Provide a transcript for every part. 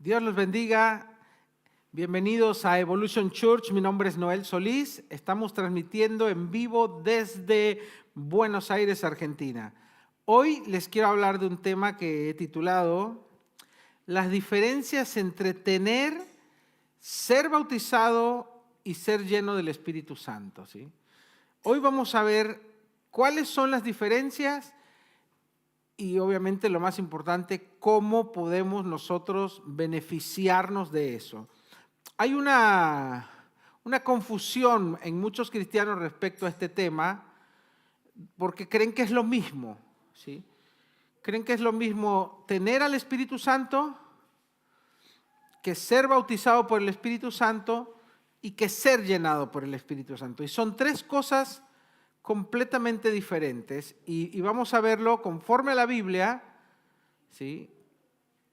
Dios los bendiga. Bienvenidos a Evolution Church. Mi nombre es Noel Solís. Estamos transmitiendo en vivo desde Buenos Aires, Argentina. Hoy les quiero hablar de un tema que he titulado las diferencias entre tener, ser bautizado y ser lleno del Espíritu Santo, ¿sí? Hoy vamos a ver cuáles son las diferencias y obviamente lo más importante, cómo podemos nosotros beneficiarnos de eso. Hay una confusión en muchos cristianos respecto a este tema porque creen que es lo mismo, ¿sí? Creen que es lo mismo tener al Espíritu Santo que ser bautizado por el Espíritu Santo y que ser llenado por el Espíritu Santo. Y son tres cosas completamente diferentes y vamos a verlo conforme a la Biblia, ¿sí?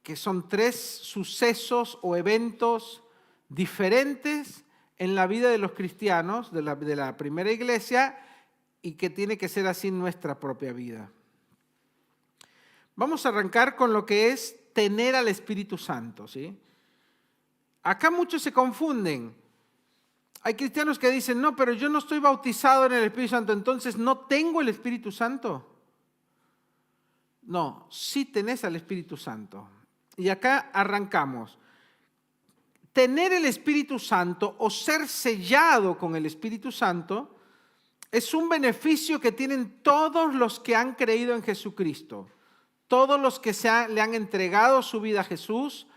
Que son tres sucesos o eventos diferentes en la vida de los cristianos, de la primera iglesia, y que tiene que ser así en nuestra propia vida. Vamos a arrancar con lo que es tener al Espíritu Santo, ¿sí? Acá muchos se confunden. Hay cristianos que dicen, no, pero yo no estoy bautizado en el Espíritu Santo, entonces ¿no tengo el Espíritu Santo? No, sí tenés al Espíritu Santo. Y acá arrancamos. Tener el Espíritu Santo o ser sellado con el Espíritu Santo es un beneficio que tienen todos los que han creído en Jesucristo. Todos los que le han entregado su vida a Jesús,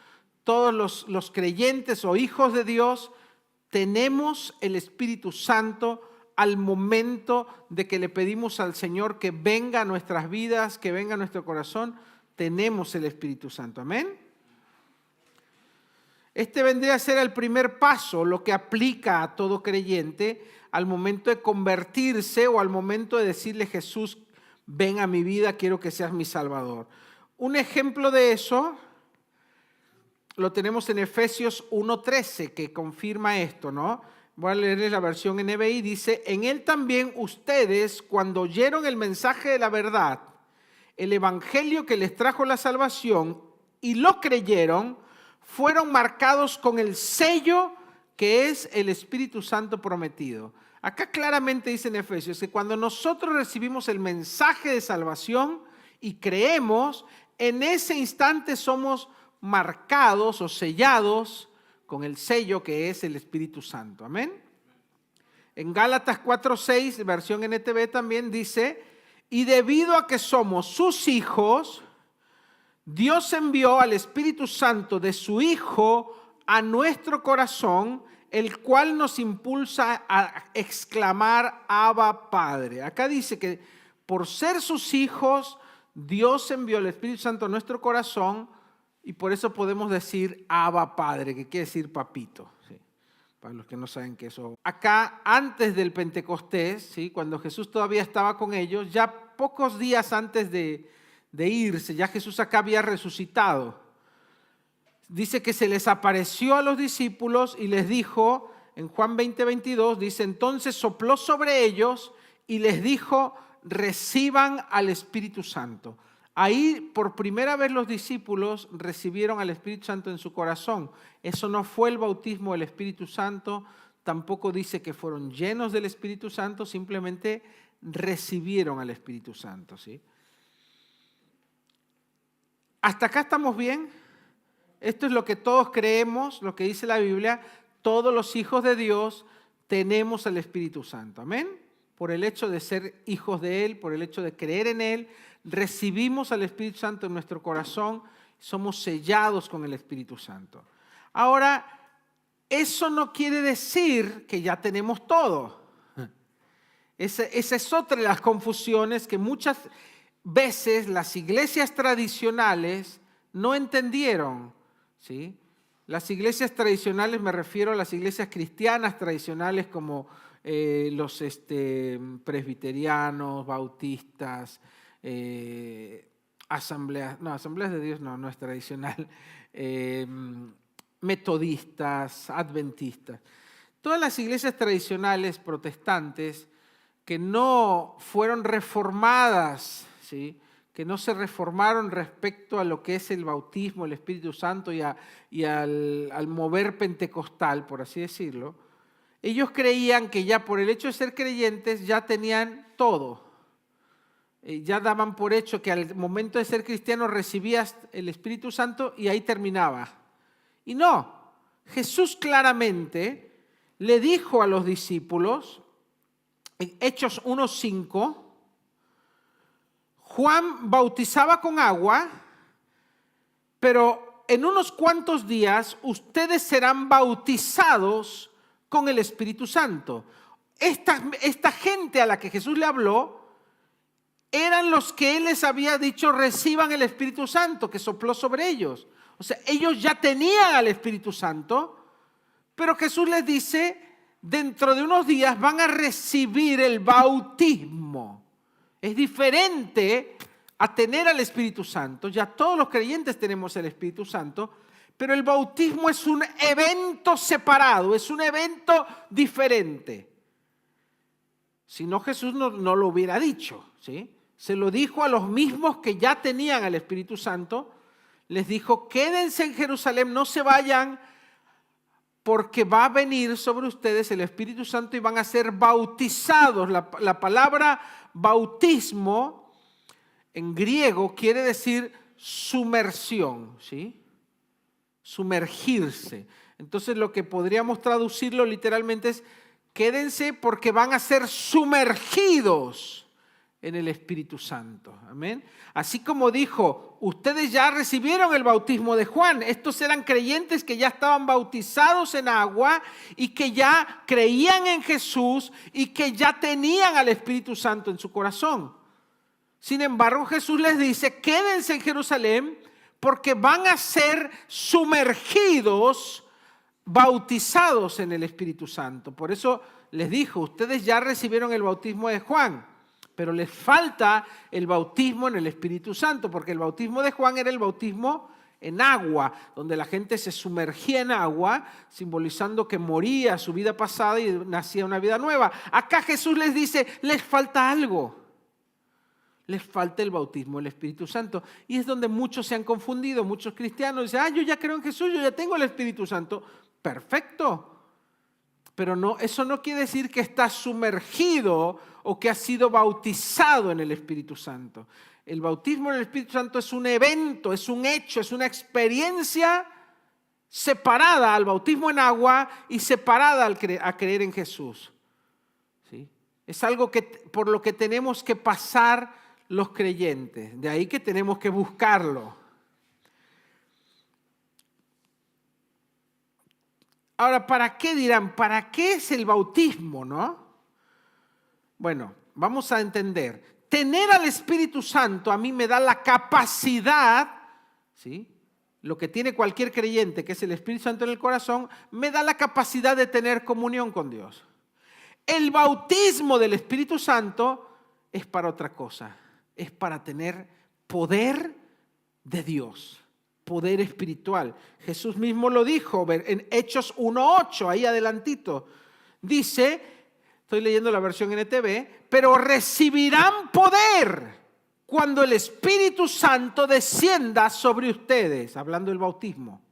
todos los creyentes o hijos de Dios, tenemos el Espíritu Santo al momento de que le pedimos al Señor que venga a nuestras vidas, que venga a nuestro corazón, tenemos el Espíritu Santo. Amén. Este vendría a ser el primer paso, lo que aplica a todo creyente al momento de convertirse o al momento de decirle, Jesús, ven a mi vida, quiero que seas mi Salvador. Un ejemplo de eso lo tenemos en Efesios 1:13, que confirma esto, ¿no? Voy a leerles la versión NBI, dice, en él también ustedes, cuando oyeron el mensaje de la verdad, el evangelio que les trajo la salvación, y lo creyeron, fueron marcados con el sello que es el Espíritu Santo prometido. Acá claramente dice en Efesios que cuando nosotros recibimos el mensaje de salvación y creemos, en ese instante somos marcados o sellados con el sello que es el Espíritu Santo. Amén. En Gálatas 4:6, versión NTV también dice, y debido a que somos sus hijos, Dios envió al Espíritu Santo de su Hijo a nuestro corazón, el cual nos impulsa a exclamar, Abba, Padre. Acá dice que por ser sus hijos, Dios envió el Espíritu Santo a nuestro corazón y por eso podemos decir Abba, Padre, que quiere decir papito. ¿Sí? Para los que no saben qué eso. Acá, antes del Pentecostés, ¿sí? Cuando Jesús todavía estaba con ellos, ya pocos días antes de irse, ya Jesús acá había resucitado. Dice que se les apareció a los discípulos y les dijo, en Juan 20:22, dice, entonces sopló sobre ellos y les dijo, reciban al Espíritu Santo. Ahí por primera vez los discípulos recibieron al Espíritu Santo en su corazón. Eso no fue el bautismo del Espíritu Santo, tampoco dice que fueron llenos del Espíritu Santo, simplemente recibieron al Espíritu Santo, ¿sí? ¿Hasta acá estamos bien? Esto es lo que todos creemos, lo que dice la Biblia. Todos los hijos de Dios tenemos al Espíritu Santo. Amén. Por el hecho de ser hijos de Él, por el hecho de creer en Él, recibimos al Espíritu Santo en nuestro corazón, somos sellados con el Espíritu Santo. Ahora, eso no quiere decir que ya tenemos todo. Esa es otra de las confusiones que muchas veces las iglesias tradicionales no entendieron, ¿sí? Las iglesias tradicionales, me refiero a las iglesias cristianas tradicionales como los presbiterianos, bautistas, asambleas de Dios no es tradicional, metodistas, adventistas. Todas las iglesias tradicionales protestantes que no fueron reformadas, ¿sí? que no se reformaron respecto a lo que es el bautismo, el Espíritu Santo y al mover pentecostal, por así decirlo, ellos creían que ya por el hecho de ser creyentes ya tenían todo. Ya daban por hecho que al momento de ser cristiano recibías el Espíritu Santo y ahí terminaba. Y no, Jesús claramente le dijo a los discípulos, en Hechos 1:5, Juan bautizaba con agua, pero en unos cuantos días ustedes serán bautizados con el Espíritu Santo. Esta gente a la que Jesús le habló eran los que Él les había dicho reciban el Espíritu Santo, que sopló sobre ellos. O sea, ellos ya tenían al Espíritu Santo, pero Jesús les dice, dentro de unos días van a recibir el bautismo. Es diferente a tener al Espíritu Santo. Ya todos los creyentes tenemos el Espíritu Santo, pero el bautismo es un evento separado, es un evento diferente. Si no, Jesús no lo hubiera dicho, ¿sí? Se lo dijo a los mismos que ya tenían al Espíritu Santo. Les dijo, quédense en Jerusalén, no se vayan, porque va a venir sobre ustedes el Espíritu Santo y van a ser bautizados. La palabra bautismo en griego quiere decir sumersión, ¿sí? Sumergirse. Entonces lo que podríamos traducirlo literalmente es, quédense porque van a ser sumergidos en el Espíritu Santo. Amén. Así como dijo, ustedes ya recibieron el bautismo de Juan. Estos eran creyentes que ya estaban bautizados en agua y que ya creían en Jesús y que ya tenían al Espíritu Santo en su corazón. Sin embargo, Jesús les dice, quédense en Jerusalén porque van a ser sumergidos, bautizados en el Espíritu Santo. Por eso les dijo, ustedes ya recibieron el bautismo de Juan, pero les falta el bautismo en el Espíritu Santo, porque el bautismo de Juan era el bautismo en agua, donde la gente se sumergía en agua, simbolizando que moría su vida pasada y nacía una vida nueva. Acá Jesús les dice, les falta algo. Les falta el bautismo del Espíritu Santo. Y es donde muchos se han confundido, muchos cristianos dicen, yo ya creo en Jesús, yo ya tengo el Espíritu Santo. Perfecto. Pero no, eso no quiere decir que estás sumergido o que has sido bautizado en el Espíritu Santo. El bautismo en el Espíritu Santo es un evento, es un hecho, es una experiencia separada al bautismo en agua y separada a creer en Jesús. ¿Sí? Es algo por lo que tenemos que pasar los creyentes. De ahí que tenemos que buscarlo. Ahora, ¿para qué dirán? ¿Para qué es el bautismo, no? Bueno, vamos a entender. Tener al Espíritu Santo a mí me da la capacidad, ¿sí? Lo que tiene cualquier creyente, que es el Espíritu Santo en el corazón, me da la capacidad de tener comunión con Dios. El bautismo del Espíritu Santo es para otra cosa. Es para tener poder de Dios. Poder espiritual. Jesús mismo lo dijo en Hechos 1:8, ahí adelantito. Dice, estoy leyendo la versión NTV, pero recibirán poder cuando el Espíritu Santo descienda sobre ustedes, hablando del bautismo.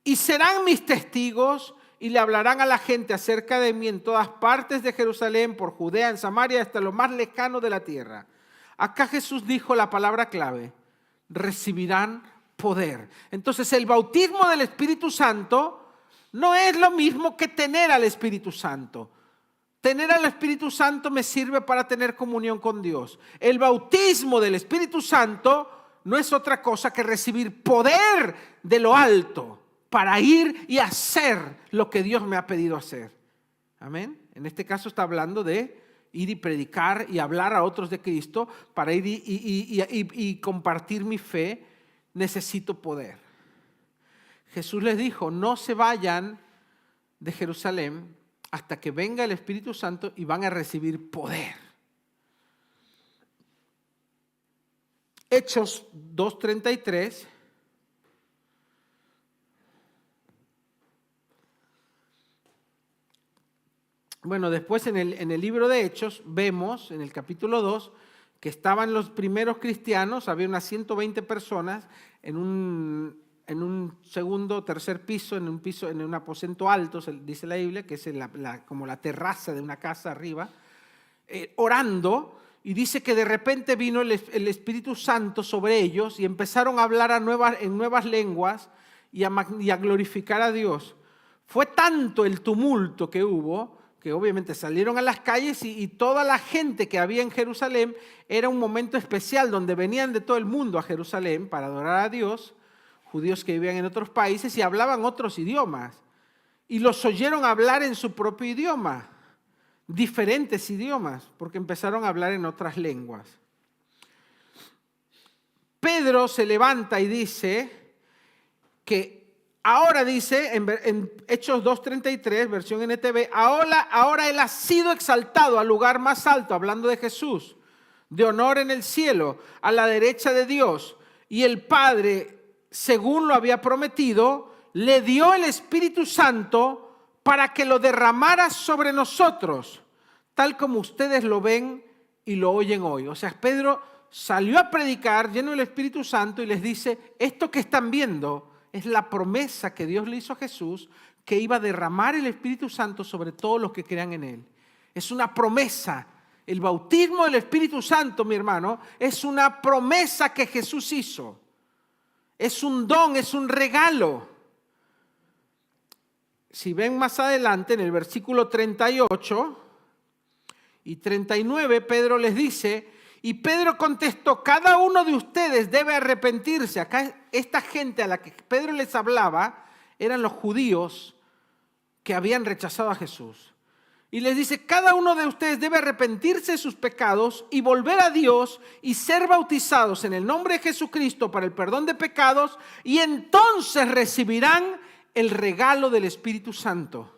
Y serán mis testigos y le hablarán a la gente acerca de mí en todas partes de Jerusalén, por Judea, en Samaria, hasta lo más lejano de la tierra. Acá Jesús dijo la palabra clave. Recibirán poder. Entonces el bautismo del Espíritu Santo no es lo mismo que tener al Espíritu Santo. Tener al Espíritu Santo me sirve para tener comunión con Dios. El bautismo del Espíritu Santo no es otra cosa que recibir poder de lo alto para ir y hacer lo que Dios me ha pedido hacer. Amén. En este caso está hablando de ir y predicar y hablar a otros de Cristo, para ir y compartir mi fe, necesito poder. Jesús les dijo, no se vayan de Jerusalén hasta que venga el Espíritu Santo y van a recibir poder. Hechos 2:33. Bueno, después en el libro de Hechos vemos, en el capítulo 2, que estaban los primeros cristianos, había unas 120 personas en un segundo o tercer piso, en un aposento alto, dice la Biblia, que es como la terraza de una casa arriba, orando, y dice que de repente vino el Espíritu Santo sobre ellos y empezaron a hablar en nuevas lenguas y a glorificar a Dios. Fue tanto el tumulto que hubo, que obviamente salieron a las calles y toda la gente que había en Jerusalén, era un momento especial donde venían de todo el mundo a Jerusalén para adorar a Dios, judíos que vivían en otros países y hablaban otros idiomas. Y los oyeron hablar en su propio idioma, diferentes idiomas, porque empezaron a hablar en otras lenguas. Pedro se levanta y dice que ahora, dice en Hechos 2:33, versión NTV, ahora Él ha sido exaltado al lugar más alto, hablando de Jesús, de honor en el cielo, a la derecha de Dios. Y el Padre, según lo había prometido, le dio el Espíritu Santo para que lo derramara sobre nosotros, tal como ustedes lo ven y lo oyen hoy. O sea, Pedro salió a predicar lleno del Espíritu Santo y les dice, esto que están viendo es la promesa que Dios le hizo a Jesús, que iba a derramar el Espíritu Santo sobre todos los que crean en Él. Es una promesa. El bautismo del Espíritu Santo, mi hermano, es una promesa que Jesús hizo. Es un don, es un regalo. Si ven más adelante, en el versículo 38 y 39, Pedro les dice, y Pedro contestó, cada uno de ustedes debe arrepentirse. Acá esta gente a la que Pedro les hablaba eran los judíos que habían rechazado a Jesús. Y les dice, cada uno de ustedes debe arrepentirse de sus pecados y volver a Dios y ser bautizados en el nombre de Jesucristo para el perdón de pecados, y entonces recibirán el regalo del Espíritu Santo.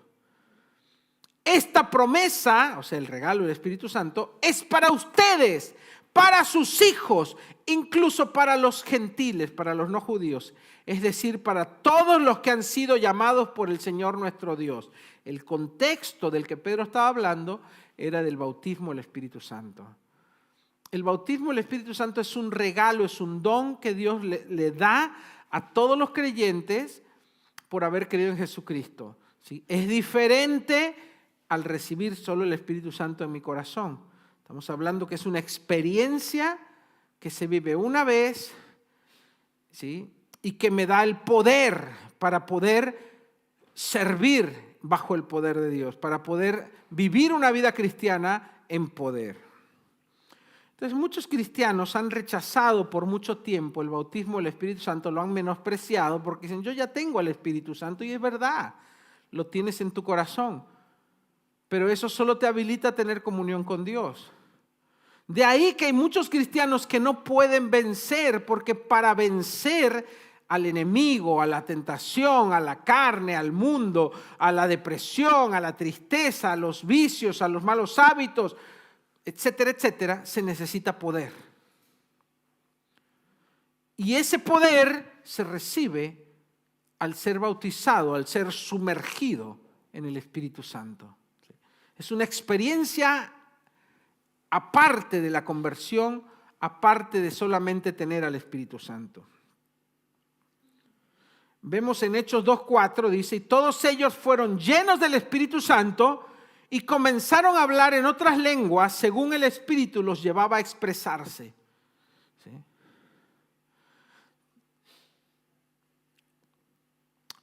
Esta promesa, o sea, el regalo del Espíritu Santo, es para ustedes, para sus hijos, incluso para los gentiles, para los no judíos, es decir, para todos los que han sido llamados por el Señor nuestro Dios. El contexto del que Pedro estaba hablando era del bautismo del Espíritu Santo. El bautismo del Espíritu Santo es un regalo, es un don que Dios le da a todos los creyentes por haber creído en Jesucristo. ¿Sí? Es diferente al recibir solo el Espíritu Santo en mi corazón. Estamos hablando que es una experiencia que se vive una vez, ¿sí? Y que me da el poder para poder servir bajo el poder de Dios, para poder vivir una vida cristiana en poder. Entonces, muchos cristianos han rechazado por mucho tiempo el bautismo del Espíritu Santo, lo han menospreciado porque dicen, yo ya tengo el Espíritu Santo, y es verdad, lo tienes en tu corazón, pero eso solo te habilita a tener comunión con Dios. De ahí que hay muchos cristianos que no pueden vencer, porque para vencer al enemigo, a la tentación, a la carne, al mundo, a la depresión, a la tristeza, a los vicios, a los malos hábitos, etcétera, etcétera, se necesita poder. Y ese poder se recibe al ser bautizado, al ser sumergido en el Espíritu Santo. Es una experiencia aparte de la conversión, aparte de solamente tener al Espíritu Santo. Vemos en Hechos 2:4, dice, y todos ellos fueron llenos del Espíritu Santo y comenzaron a hablar en otras lenguas según el Espíritu los llevaba a expresarse. ¿Sí?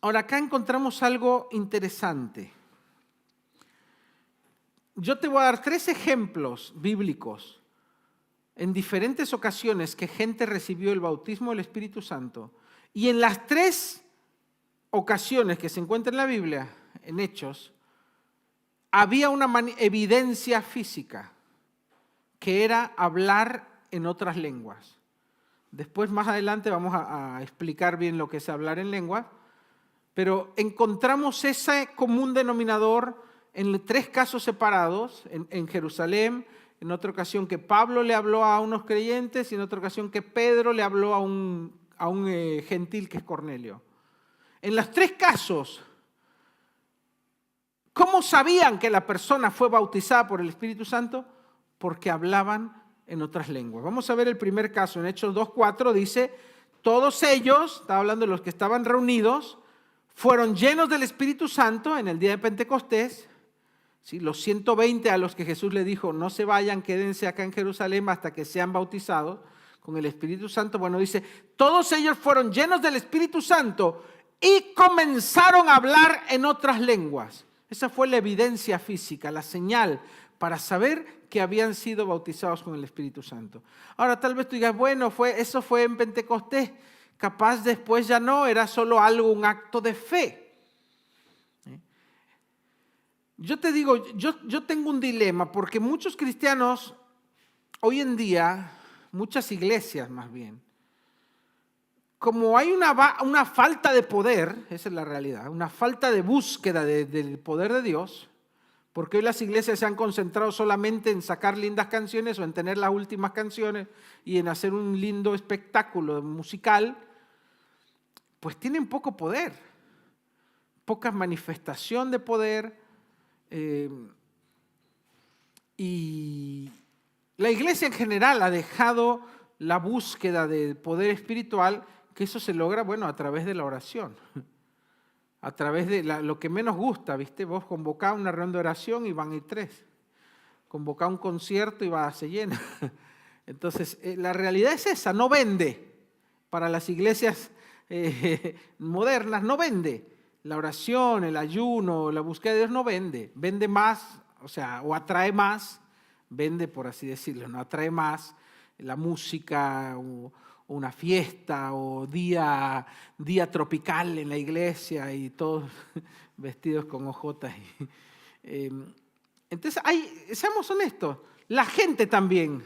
Ahora acá encontramos algo interesante. Yo te voy a dar 3 ejemplos bíblicos en diferentes ocasiones que gente recibió el bautismo del Espíritu Santo. Y en las 3 ocasiones que se encuentran en la Biblia, en Hechos, había una evidencia física, que era hablar en otras lenguas. Después, más adelante, vamos a explicar bien lo que es hablar en lenguas, pero encontramos ese común denominador en 3 casos separados, en Jerusalén, en otra ocasión que Pablo le habló a unos creyentes y en otra ocasión que Pedro le habló a un gentil que es Cornelio. En los 3 casos, ¿cómo sabían que la persona fue bautizada por el Espíritu Santo? Porque hablaban en otras lenguas. Vamos a ver el primer caso. En Hechos 2:4 dice, todos ellos, está hablando de los que estaban reunidos, fueron llenos del Espíritu Santo en el día de Pentecostés. ¿Sí? Los 120 a los que Jesús le dijo, no se vayan, quédense acá en Jerusalén hasta que sean bautizados con el Espíritu Santo. Bueno, dice, todos ellos fueron llenos del Espíritu Santo y comenzaron a hablar en otras lenguas. Esa fue la evidencia física, la señal para saber que habían sido bautizados con el Espíritu Santo. Ahora tal vez tú digas, bueno, eso fue en Pentecostés, capaz después ya no, era solo algo, un acto de fe. Yo te digo, yo tengo un dilema porque muchos cristianos hoy en día, muchas iglesias más bien, como hay una falta de poder, esa es la realidad, una falta de búsqueda del poder de Dios, porque hoy las iglesias se han concentrado solamente en sacar lindas canciones o en tener las últimas canciones y en hacer un lindo espectáculo musical, pues tienen poco poder, poca manifestación de poder. Y la iglesia en general ha dejado la búsqueda del poder espiritual, que eso se logra, bueno, a través de la oración, a través de lo que menos gusta, ¿viste? Vos convocás una reunión de oración y van a ir 3, convocás un concierto y se llena. Entonces, la realidad es esa, no vende. Para las iglesias modernas no vende. La oración, el ayuno, la búsqueda de Dios no vende. Vende más, o atrae más, vende por así decirlo, no atrae más la música o una fiesta o día tropical en la iglesia y todos vestidos con ojotas. Entonces, seamos honestos, la gente también,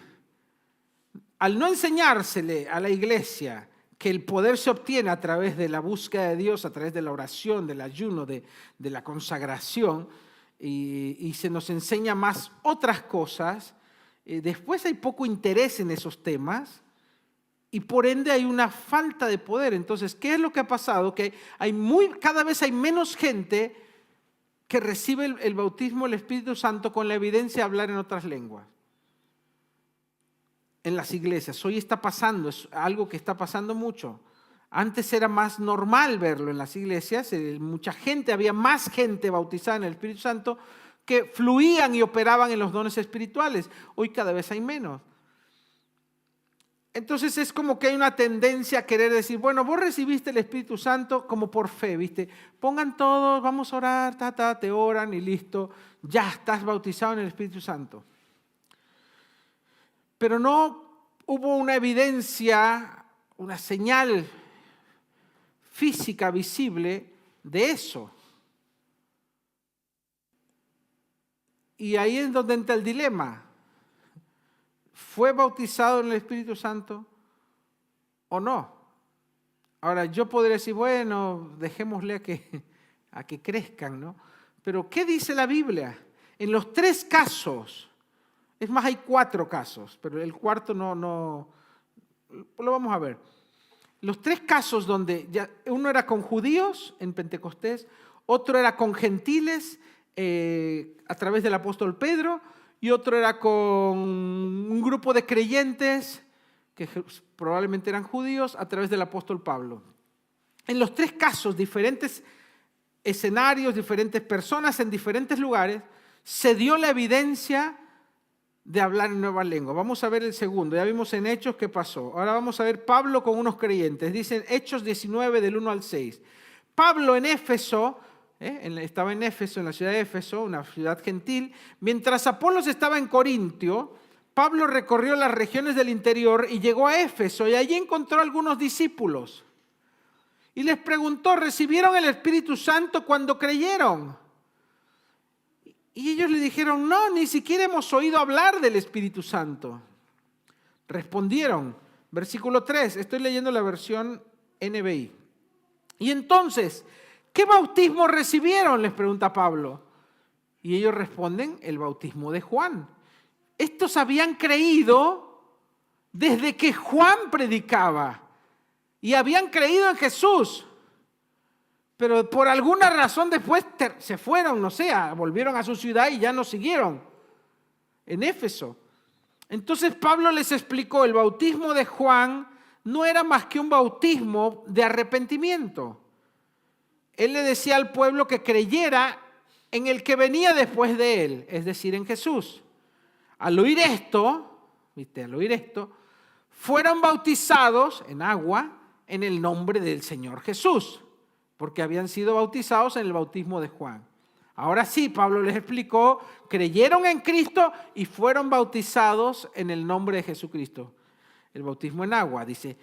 al no enseñársele a la iglesia que el poder se obtiene a través de la búsqueda de Dios, a través de la oración, del ayuno, de la consagración, y se nos enseña más otras cosas, después hay poco interés en esos temas y por ende hay una falta de poder. Entonces, ¿qué es lo que ha pasado? Que cada vez hay menos gente que recibe el bautismo del Espíritu Santo con la evidencia de hablar en otras lenguas. En las iglesias, hoy está pasando, es algo que está pasando mucho. Antes era más normal verlo en las iglesias, había más gente bautizada en el Espíritu Santo que fluían y operaban en los dones espirituales. Hoy cada vez hay menos. Entonces es como que hay una tendencia a querer decir, bueno, vos recibiste el Espíritu Santo como por fe, ¿viste? Pongan todos, vamos a orar, te oran y listo, ya estás bautizado en el Espíritu Santo. Pero no hubo una evidencia, una señal física visible de eso. Y ahí es donde entra el dilema. ¿Fue bautizado en el Espíritu Santo o no? Ahora, yo podría decir, bueno, dejémosle a que crezcan, ¿no? Pero, ¿qué dice la Biblia? En los 3 casos, es más, hay 4 casos, pero el cuarto no lo vamos a ver. Los 3 casos donde uno era con judíos en Pentecostés, otro era con gentiles a través del apóstol Pedro y otro era con un grupo de creyentes que probablemente eran judíos a través del apóstol Pablo. En los 3 casos, diferentes escenarios, diferentes personas en diferentes lugares, se dio la evidencia de hablar en nuevas lenguas. Vamos a ver el segundo. Ya vimos en Hechos qué pasó. Ahora vamos a ver Pablo con unos creyentes. Dicen Hechos 19 del 1 al 6. Pablo en Éfeso, estaba en Éfeso, en la ciudad de Éfeso, una ciudad gentil. Mientras Apolos estaba en Corintio, Pablo recorrió las regiones del interior y llegó a Éfeso y allí encontró algunos discípulos. Y les preguntó, ¿recibieron el Espíritu Santo cuando creyeron? Y ellos le dijeron, no, ni siquiera hemos oído hablar del Espíritu Santo. Respondieron, versículo 3, estoy leyendo la versión NBI. Y entonces, ¿qué bautismo recibieron? Les pregunta Pablo. Y ellos responden, el bautismo de Juan. Estos habían creído desde que Juan predicaba y habían creído en Jesús. Pero por alguna razón después se fueron, volvieron a su ciudad y ya no siguieron en Éfeso. Entonces Pablo les explicó, el bautismo de Juan no era más que un bautismo de arrepentimiento. Él le decía al pueblo que creyera en el que venía después de él, es decir, en Jesús. Al oír esto, fueron bautizados en agua en el nombre del Señor Jesús, porque habían sido bautizados en el bautismo de Juan. Ahora sí, Pablo les explicó, creyeron en Cristo y fueron bautizados en el nombre de Jesucristo. El bautismo en agua, dice.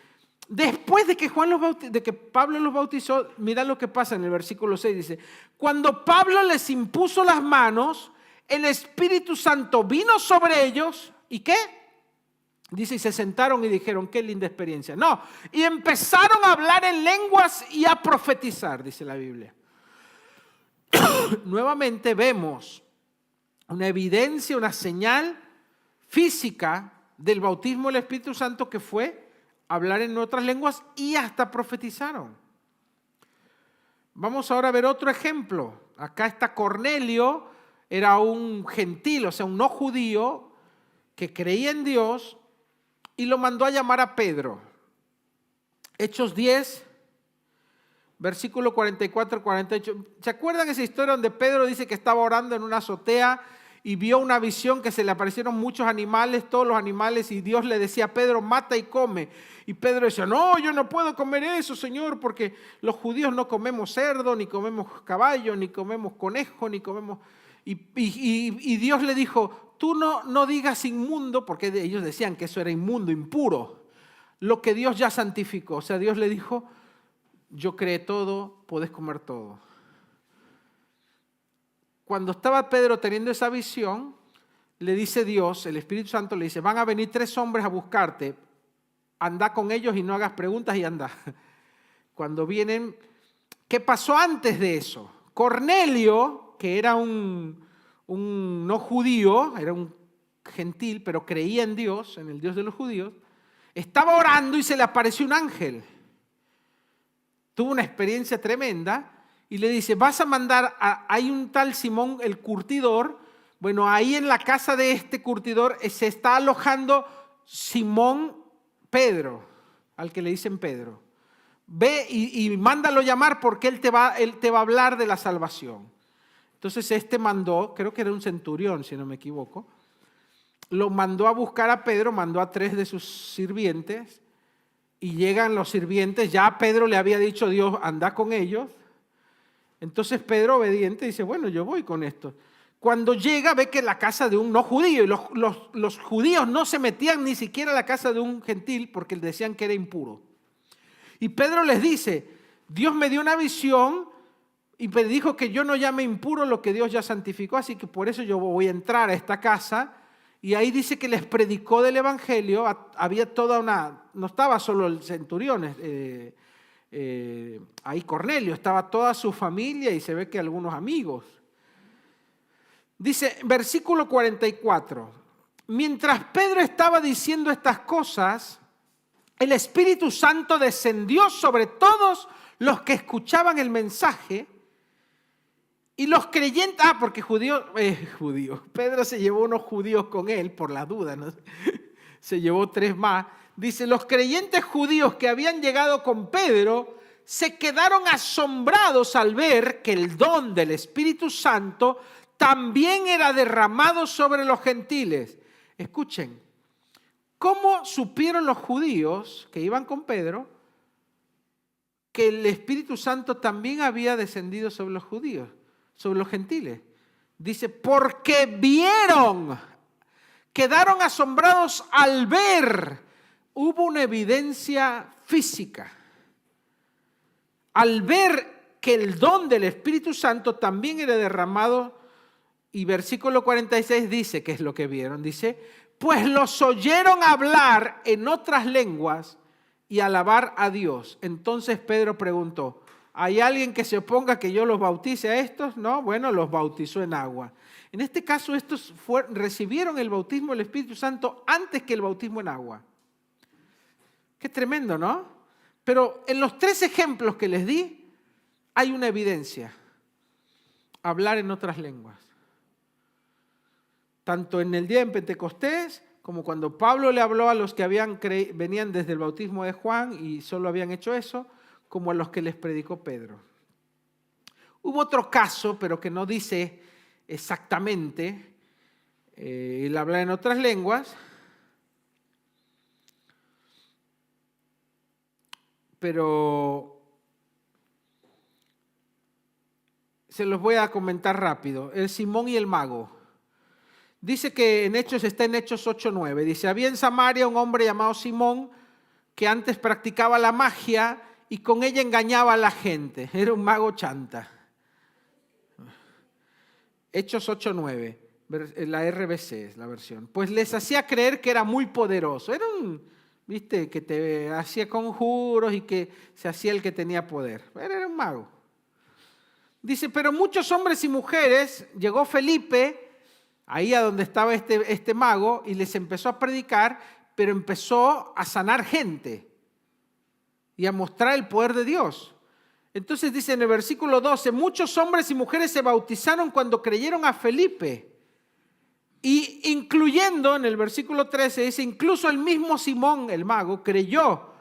Después de que Pablo los bautizó, mira lo que pasa en el versículo 6, dice, cuando Pablo les impuso las manos, el Espíritu Santo vino sobre ellos, ¿y qué? Dice, y se sentaron y dijeron, qué linda experiencia. No, y empezaron a hablar en lenguas y a profetizar, dice la Biblia. Nuevamente vemos una evidencia, una señal física del bautismo del Espíritu Santo que fue hablar en otras lenguas y hasta profetizaron. Vamos ahora a ver otro ejemplo. Acá está Cornelio, era un gentil, o sea, un no judío que creía en Dios y lo mandó a llamar a Pedro. Hechos 10, versículo 44 48. ¿Se acuerdan esa historia donde Pedro dice que estaba orando en una azotea y vio una visión que se le aparecieron muchos animales, todos los animales, y Dios le decía a Pedro, mata y come? Y Pedro decía, no, yo no puedo comer eso, Señor, porque los judíos no comemos cerdo, ni comemos caballo, ni comemos conejo, ni comemos... Y Dios le dijo, tú no digas inmundo, porque ellos decían que eso era inmundo, impuro, lo que Dios ya santificó. O sea, Dios le dijo, yo creé todo, podés comer todo. Cuando estaba Pedro teniendo esa visión, le dice Dios, el Espíritu Santo le dice, van a venir 3 hombres a buscarte, anda con ellos y no hagas preguntas y anda. Cuando vienen, ¿qué pasó antes de eso? Cornelio, que era un no judío, era un gentil, pero creía en Dios, en el Dios de los judíos, estaba orando y se le apareció un ángel. Tuvo una experiencia tremenda y le dice, vas a mandar, hay un tal Simón el curtidor, bueno, ahí en la casa de este curtidor se está alojando Simón Pedro, al que le dicen Pedro. Ve y mándalo llamar porque él te va a hablar de la salvación. Entonces mandó, creo que era un centurión, si no me equivoco, lo mandó a buscar a Pedro, mandó a 3 de sus sirvientes y llegan los sirvientes, ya Pedro le había dicho Dios, anda con ellos. Entonces Pedro, obediente, dice, bueno, yo voy con esto. Cuando llega, ve que la casa de un no judío, y los judíos no se metían ni siquiera a la casa de un gentil porque decían que era impuro. Y Pedro les dice, Dios me dio una visión y me dijo que yo no llame impuro lo que Dios ya santificó, así que por eso yo voy a entrar a esta casa. Y ahí dice que les predicó del evangelio, había toda una, no estaba solo el centurión, ahí Cornelio, estaba toda su familia y se ve que algunos amigos. Dice, versículo 44, mientras Pedro estaba diciendo estas cosas, el Espíritu Santo descendió sobre todos los que escuchaban el mensaje y los creyentes, porque Pedro se llevó unos judíos con él por la duda, ¿no? Se llevó 3 más. Dice, los creyentes judíos que habían llegado con Pedro se quedaron asombrados al ver que el don del Espíritu Santo también era derramado sobre los gentiles. Escuchen, ¿cómo supieron los judíos que iban con Pedro que el Espíritu Santo también había descendido sobre los judíos, sobre los gentiles? Dice, porque vieron, quedaron asombrados al ver. Hubo una evidencia física. Al ver que el don del Espíritu Santo también era derramado. Y versículo 46 dice, ¿qué es lo que vieron? Dice, pues los oyeron hablar en otras lenguas y alabar a Dios. Entonces Pedro preguntó, ¿hay alguien que se oponga a que yo los bautice a estos? No, bueno, los bautizó en agua. En este caso, estos recibieron el bautismo del Espíritu Santo antes que el bautismo en agua. Qué tremendo, ¿no? Pero en los 3 ejemplos que les di, hay una evidencia. Hablar en otras lenguas. Tanto en el día de Pentecostés como cuando Pablo le habló a los que venían desde el bautismo de Juan y solo habían hecho eso, como a los que les predicó Pedro. Hubo otro caso, pero que no dice exactamente, él habla en otras lenguas, pero se los voy a comentar rápido. El Simón y el mago. Dice que está en Hechos 8:9. Dice, había en Samaria un hombre llamado Simón que antes practicaba la magia y con ella engañaba a la gente. Era un mago chanta. Hechos 8:9. La RBC es la versión. Pues les hacía creer que era muy poderoso. Era viste, que te hacía conjuros y que se hacía el que tenía poder. Era un mago. Dice, pero muchos hombres y mujeres, llegó Felipe, ahí a donde estaba este mago, y les empezó a predicar, pero empezó a sanar gente y a mostrar el poder de Dios. Entonces dice en el versículo 12, muchos hombres y mujeres se bautizaron cuando creyeron a Felipe. Y incluyendo, en el versículo 13, dice, incluso el mismo Simón, el mago, creyó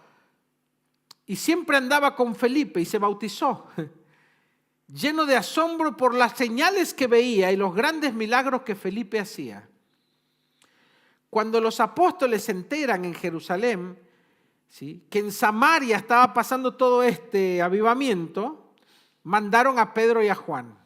y siempre andaba con Felipe y se bautizó, lleno de asombro por las señales que veía y los grandes milagros que Felipe hacía. Cuando los apóstoles se enteran en Jerusalén, ¿sí?, que en Samaria estaba pasando todo este avivamiento, mandaron a Pedro y a Juan.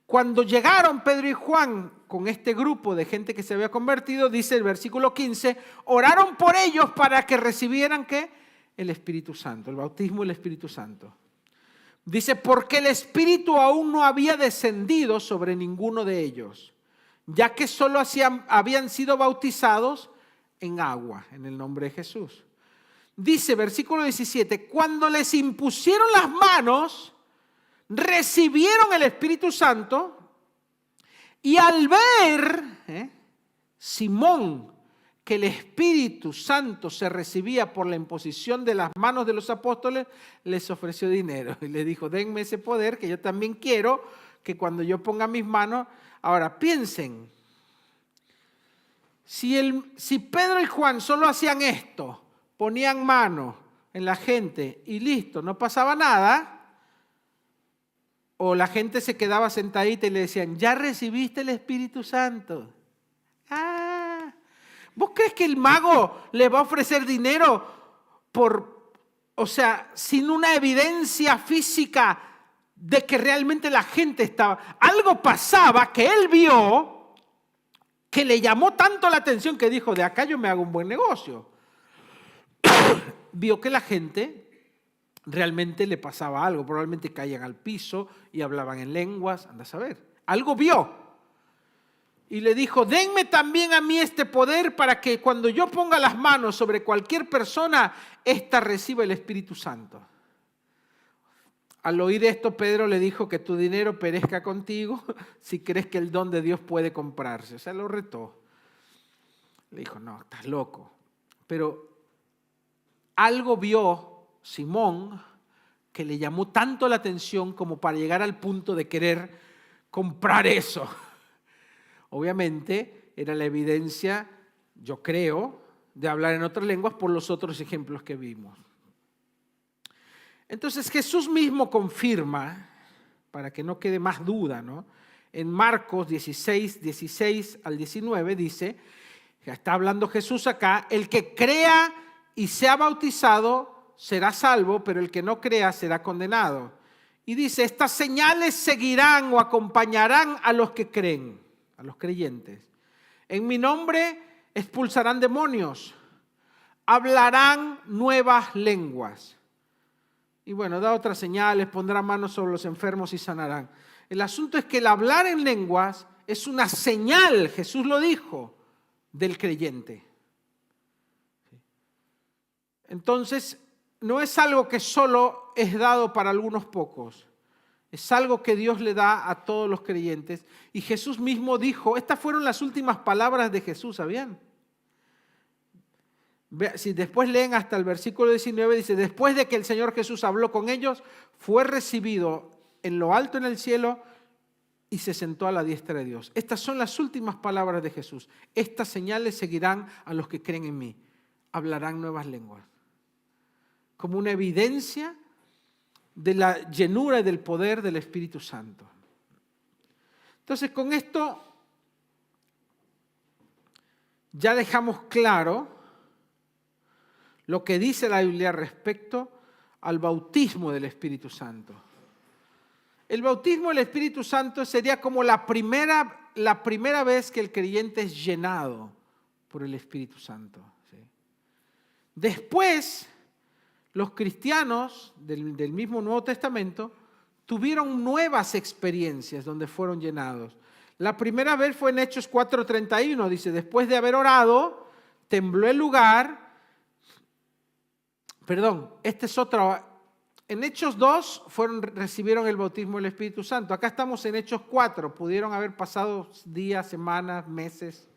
Cuando llegaron Pedro y Juan con este grupo de gente que se había convertido, dice el versículo 15, oraron por ellos para que recibieran ¿qué? El Espíritu Santo, el bautismo del Espíritu Santo. Dice, porque el Espíritu aún no había descendido sobre ninguno de ellos, ya que solo habían sido bautizados en agua, en el nombre de Jesús. Dice, versículo 17, cuando les impusieron las manos, recibieron el Espíritu Santo, y al ver, Simón, que el Espíritu Santo se recibía por la imposición de las manos de los apóstoles, les ofreció dinero y les dijo, denme ese poder que yo también quiero, que cuando yo ponga mis manos. Ahora piensen, si Pedro y Juan solo hacían esto, ponían manos en la gente y listo, no pasaba nada, o la gente se quedaba sentadita y le decían, ya recibiste el Espíritu Santo. ¿Vos crees que el mago le va a ofrecer dinero sin una evidencia física de que realmente la gente estaba? Algo pasaba que él vio que le llamó tanto la atención que dijo, de acá yo me hago un buen negocio. Vio que la gente realmente le pasaba algo, probablemente caían al piso y hablaban en lenguas, anda a saber. Algo vio. Y le dijo, denme también a mí este poder para que cuando yo ponga las manos sobre cualquier persona, ésta reciba el Espíritu Santo. Al oír esto, Pedro le dijo que tu dinero perezca contigo si crees que el don de Dios puede comprarse. O sea, lo retó. Le dijo, no, estás loco. Pero algo vio Simón que le llamó tanto la atención como para llegar al punto de querer comprar eso. Obviamente era la evidencia, yo creo, de hablar en otras lenguas por los otros ejemplos que vimos. Entonces Jesús mismo confirma, para que no quede más duda, ¿no? En Marcos 16 al 19 dice, que está hablando Jesús acá, el que crea y sea bautizado será salvo, pero el que no crea será condenado. Y dice, estas señales seguirán o acompañarán a los que creen, a los creyentes. En mi nombre expulsarán demonios, hablarán nuevas lenguas. Y bueno, da otras señales, pondrán manos sobre los enfermos y sanarán. El asunto es que el hablar en lenguas es una señal, Jesús lo dijo, del creyente. Entonces, no es algo que solo es dado para algunos pocos. Es algo que Dios le da a todos los creyentes. Y Jesús mismo dijo, estas fueron las últimas palabras de Jesús, ¿sabían? Si después leen hasta el versículo 19, dice, después de que el Señor Jesús habló con ellos, fue recibido en lo alto en el cielo y se sentó a la diestra de Dios. Estas son las últimas palabras de Jesús. Estas señales seguirán a los que creen en mí. Hablarán nuevas lenguas. Como una evidencia de la llenura y del poder del Espíritu Santo. Entonces, con esto ya dejamos claro lo que dice la Biblia respecto al bautismo del Espíritu Santo. El bautismo del Espíritu Santo sería como la primera vez que el creyente es llenado por el Espíritu Santo. ¿Sí? Después, los cristianos del mismo Nuevo Testamento tuvieron nuevas experiencias donde fueron llenados. La primera vez fue en Hechos 4:31, dice, después de haber orado, tembló el lugar. Este es otro. En Hechos 2 recibieron el bautismo del Espíritu Santo. Acá estamos en Hechos 4. Pudieron haber pasado días, semanas, meses.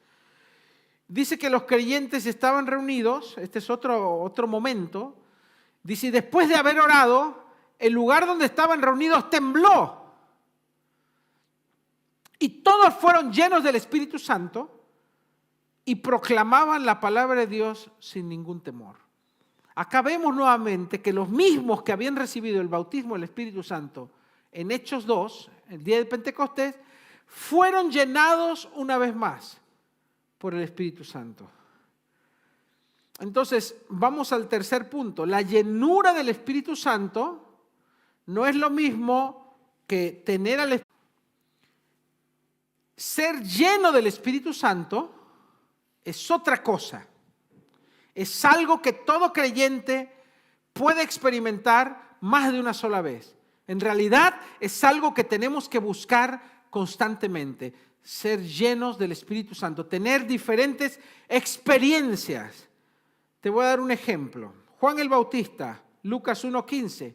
Dice que los creyentes estaban reunidos. Este es otro momento. Dice, y después de haber orado, el lugar donde estaban reunidos tembló. Y todos fueron llenos del Espíritu Santo y proclamaban la palabra de Dios sin ningún temor. Acá vemos nuevamente que los mismos que habían recibido el bautismo del Espíritu Santo en Hechos 2, el día de Pentecostés, fueron llenados una vez más por el Espíritu Santo. Entonces, vamos al tercer punto. La llenura del Espíritu Santo no es lo mismo que tener al Espíritu. Ser lleno del Espíritu Santo es otra cosa. Es algo que todo creyente puede experimentar más de una sola vez. En realidad es algo que tenemos que buscar constantemente. Ser llenos del Espíritu Santo, tener diferentes experiencias. Te voy a dar un ejemplo. Juan el Bautista, Lucas 1:15,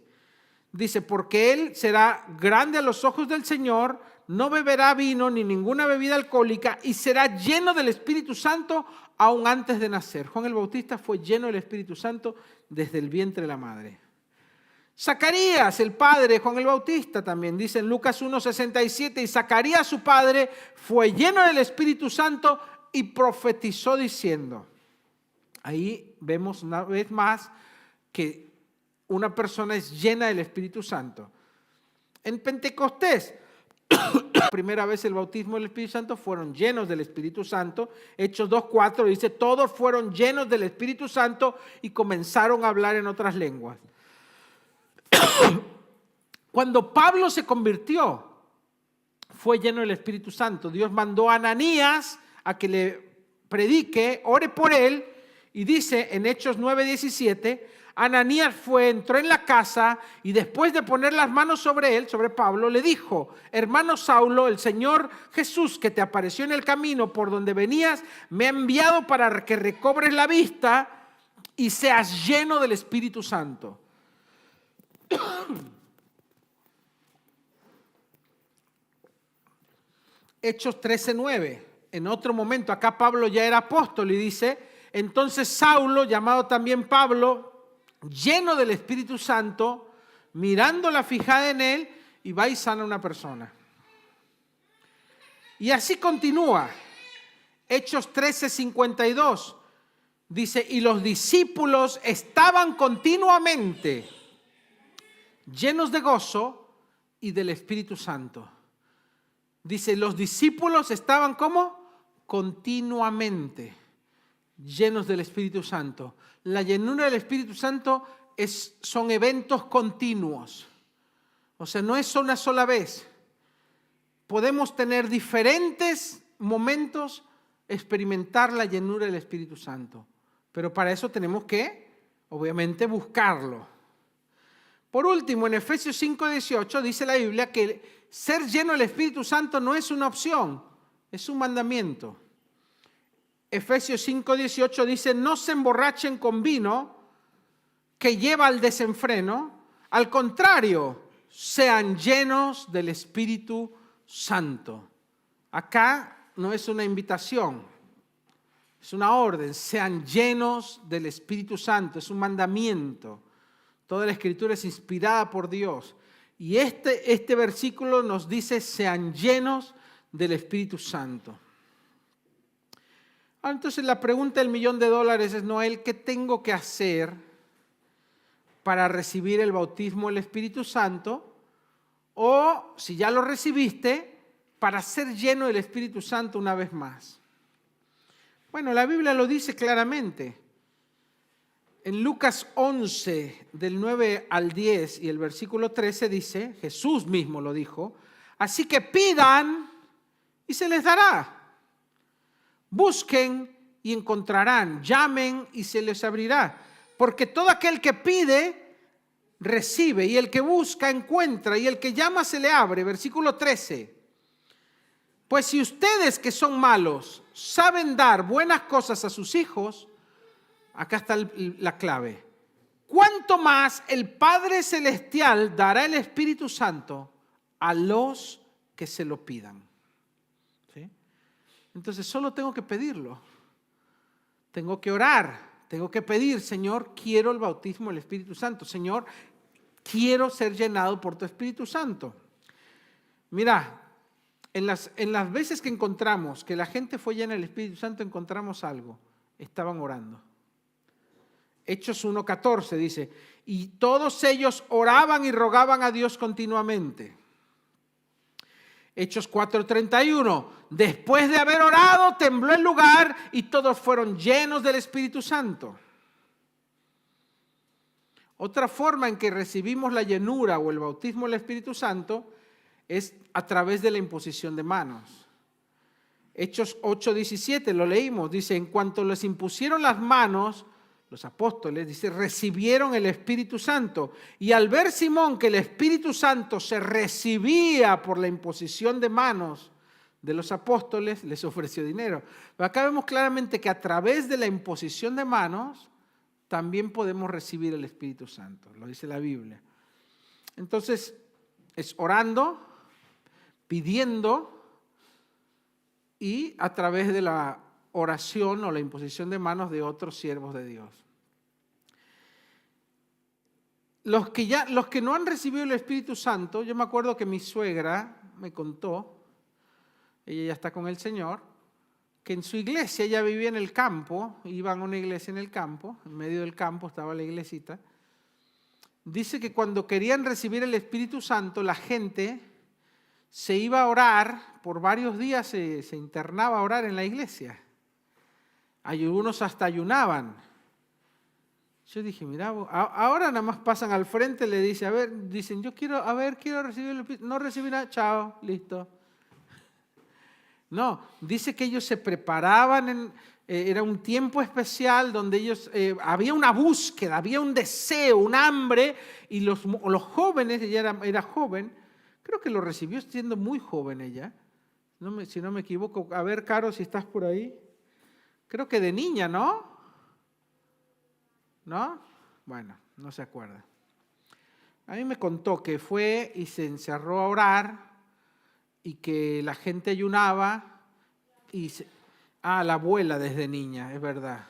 dice, porque él será grande a los ojos del Señor, no beberá vino ni ninguna bebida alcohólica y será lleno del Espíritu Santo aún antes de nacer. Juan el Bautista fue lleno del Espíritu Santo desde el vientre de la madre. Zacarías, el padre de Juan el Bautista, también dice en Lucas 1:67, y Zacarías, su padre, fue lleno del Espíritu Santo y profetizó diciendo. Ahí vemos una vez más que una persona es llena del Espíritu Santo. En Pentecostés, la primera vez el bautismo del Espíritu Santo, fueron llenos del Espíritu Santo. Hechos 2:4 dice, todos fueron llenos del Espíritu Santo y comenzaron a hablar en otras lenguas. Cuando Pablo se convirtió, fue lleno del Espíritu Santo. Dios mandó a Ananías a que le predique, ore por él, y dice en Hechos 9:17, Ananías entró en la casa y después de poner las manos sobre él, sobre Pablo, le dijo, hermano Saulo, el Señor Jesús que te apareció en el camino por donde venías, me ha enviado para que recobres la vista y seas lleno del Espíritu Santo. Hechos 13:9, en otro momento, acá Pablo ya era apóstol y dice, entonces Saulo, llamado también Pablo, lleno del Espíritu Santo, mirándola fijada en él, y va y sana a una persona. Y así continúa. Hechos 13:52 dice, y los discípulos estaban continuamente llenos de gozo y del Espíritu Santo. Dice, los discípulos estaban ¿cómo? Continuamente llenos del Espíritu Santo. La llenura del Espíritu Santo son eventos continuos. O sea, no es una sola vez. Podemos tener diferentes momentos, experimentar la llenura del Espíritu Santo. Pero para eso tenemos que, obviamente, buscarlo. Por último, en Efesios 5:18 dice la Biblia que ser lleno del Espíritu Santo no es una opción, es un mandamiento. Efesios 5:18 dice, no se emborrachen con vino que lleva al desenfreno, al contrario, sean llenos del Espíritu Santo. Acá no es una invitación, es una orden, sean llenos del Espíritu Santo, es un mandamiento. Toda la Escritura es inspirada por Dios. Y este versículo nos dice, sean llenos del Espíritu Santo. Entonces la pregunta del $1.000.000 es, Noel, ¿qué tengo que hacer para recibir el bautismo del Espíritu Santo? O, si ya lo recibiste, para ser lleno del Espíritu Santo una vez más. Bueno, la Biblia lo dice claramente. En Lucas 11, del 9 al 10 y el versículo 13 dice, Jesús mismo lo dijo, así que pidan y se les dará. Busquen y encontrarán, llamen y se les abrirá. Porque todo aquel que pide, recibe, y el que busca, encuentra, y el que llama, se le abre. Versículo 13. Pues si ustedes que son malos saben dar buenas cosas a sus hijos, acá está la clave. ¿Cuánto más el Padre Celestial dará el Espíritu Santo a los que se lo pidan? ¿Sí? Entonces solo tengo que pedirlo. Tengo que orar. Tengo que pedir, Señor, quiero el bautismo del Espíritu Santo. Señor, quiero ser llenado por tu Espíritu Santo. Mira, en las veces que encontramos que la gente fue llena del Espíritu Santo, encontramos algo. Estaban orando. Hechos 1:14 dice, y todos ellos oraban y rogaban a Dios continuamente. Hechos 4:31, después de haber orado, tembló el lugar y todos fueron llenos del Espíritu Santo. Otra forma en que recibimos la llenura o el bautismo del Espíritu Santo es a través de la imposición de manos. Hechos 8:17, lo leímos, dice, en cuanto les impusieron las manos, los apóstoles, dice, recibieron el Espíritu Santo. Y al ver Simón que el Espíritu Santo se recibía por la imposición de manos de los apóstoles, les ofreció dinero. Pero acá vemos claramente que a través de la imposición de manos también podemos recibir el Espíritu Santo, lo dice la Biblia. Entonces, es orando, pidiendo y a través de la oración o la imposición de manos de otros siervos de Dios. Los que no han recibido el Espíritu Santo, yo me acuerdo que mi suegra me contó, ella ya está con el Señor, que en su iglesia, ella vivía en el campo, iban a una iglesia en el campo, en medio del campo estaba la iglesita. Dice que cuando querían recibir el Espíritu Santo, la gente se iba a orar, por varios días se internaba a orar en la iglesia. Algunos hasta ayunaban. Yo dije, mira, ahora nada más pasan al frente, le dice, dicen, quiero recibir el Espíritu. No recibirá, chao, listo. No, dice que ellos se preparaban, era un tiempo especial donde ellos, había una búsqueda, había un deseo, un hambre, y los jóvenes, ella era joven, creo que lo recibió siendo muy joven ella, si no me equivoco. A ver, Caro, si estás por ahí. Creo que de niña, ¿no? ¿No? Bueno, no se acuerda. A mí me contó que fue y se encerró a orar y que la gente ayunaba la abuela desde niña, es verdad.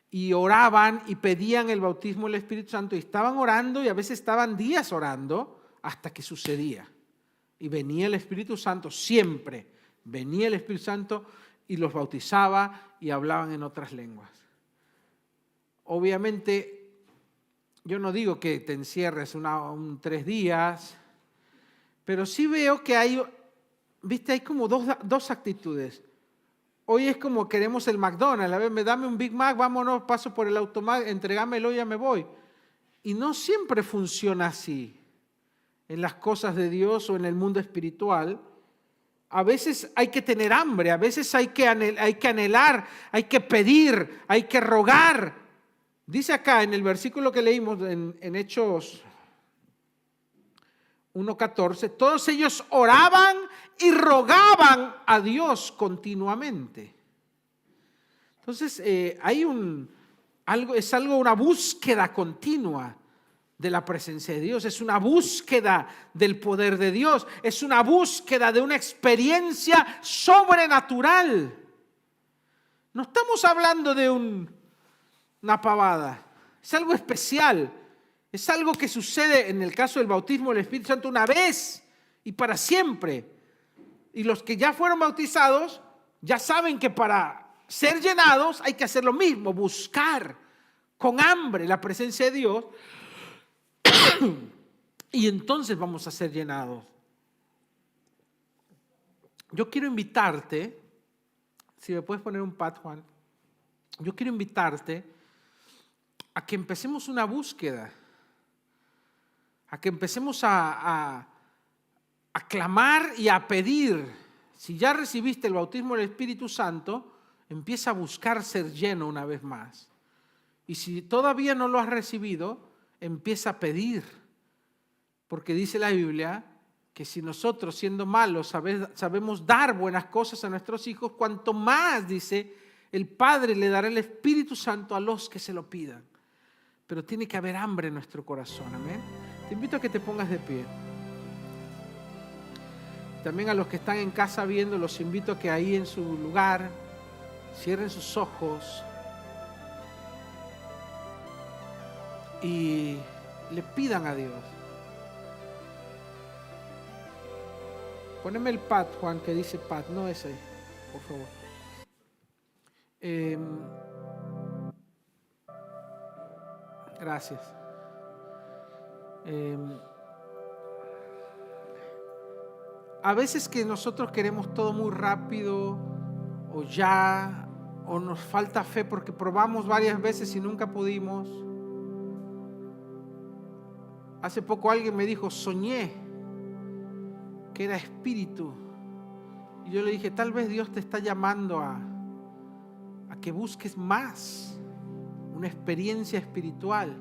Y oraban y pedían el bautismo del Espíritu Santo y estaban orando y a veces estaban días orando hasta que sucedía. Y venía el Espíritu Santo, siempre venía el Espíritu Santo y los bautizaba y hablaban en otras lenguas. Obviamente, yo no digo que te encierres 3 días, pero sí veo que hay como dos actitudes. Hoy es como queremos el McDonald's, a ver, dame un Big Mac, vámonos, paso por el automac, entregámelo y ya me voy. Y no siempre funciona así en las cosas de Dios o en el mundo espiritual. A veces hay que tener hambre, a veces hay que anhelar, hay que pedir, hay que rogar. Dice acá en el versículo que leímos en Hechos 1:14, todos ellos oraban y rogaban a Dios continuamente. Entonces hay una búsqueda continua de la presencia de Dios, es una búsqueda del poder de Dios, es una búsqueda de una experiencia sobrenatural. No estamos hablando de una pavada, es algo especial. Es algo que sucede en el caso del bautismo del Espíritu Santo una vez y para siempre. Y los que ya fueron bautizados ya saben que para ser llenados hay que hacer lo mismo, buscar con hambre la presencia de Dios y entonces vamos a ser llenados. Yo quiero invitarte, si me puedes poner un pad, Juan, yo quiero invitarte a que empecemos una búsqueda, a que empecemos a clamar y a pedir. Si ya recibiste el bautismo del Espíritu Santo, empieza a buscar ser lleno una vez más. Y si todavía no lo has recibido, empieza a pedir. Porque dice la Biblia que si nosotros, siendo malos, sabemos dar buenas cosas a nuestros hijos, cuanto más, dice, el Padre le dará el Espíritu Santo a los que se lo pidan. Pero tiene que haber hambre en nuestro corazón, amén. Te invito a que te pongas de pie. También a los que están en casa viendo, los invito a que ahí en su lugar cierren sus ojos y le pidan a Dios. Poneme el pad, Juan, que dice pad, no ese, por favor. Gracias. A veces que nosotros queremos todo muy rápido o ya, o nos falta fe porque probamos varias veces y nunca pudimos. Hace poco alguien me dijo, soñé que era espíritu. Y yo le dije, tal vez Dios te está llamando a que busques más, una experiencia espiritual.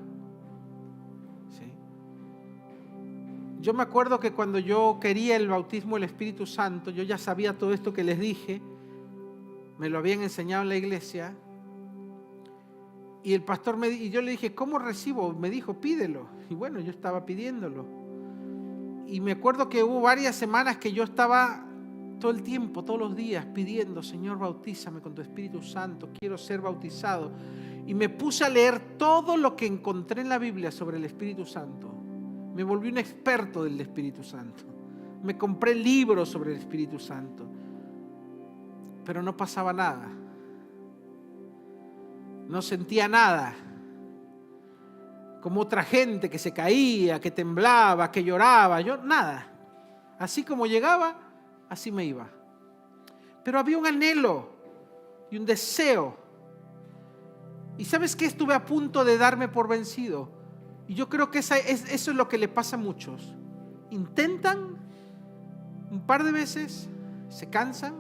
¿Sí? Yo me acuerdo que cuando yo quería el bautismo del Espíritu Santo, yo ya sabía todo esto que les dije, me lo habían enseñado en la iglesia, y el pastor y yo le dije, ¿cómo recibo? Me dijo, pídelo. Y bueno, yo estaba pidiéndolo. Y me acuerdo que hubo varias semanas que yo estaba todo el tiempo, todos los días, pidiendo, Señor, bautízame con tu Espíritu Santo, quiero ser bautizado. Y me puse a leer todo lo que encontré en la Biblia sobre el Espíritu Santo. Me volví un experto del Espíritu Santo. Me compré libros sobre el Espíritu Santo. Pero no pasaba nada. No sentía nada. Como otra gente que se caía, que temblaba, que lloraba. Yo nada. Así como llegaba, así me iba. Pero había un anhelo y un deseo. Y ¿sabes qué? Estuve a punto de darme por vencido. Y yo creo que eso es lo que le pasa a muchos. Intentan un par de veces, se cansan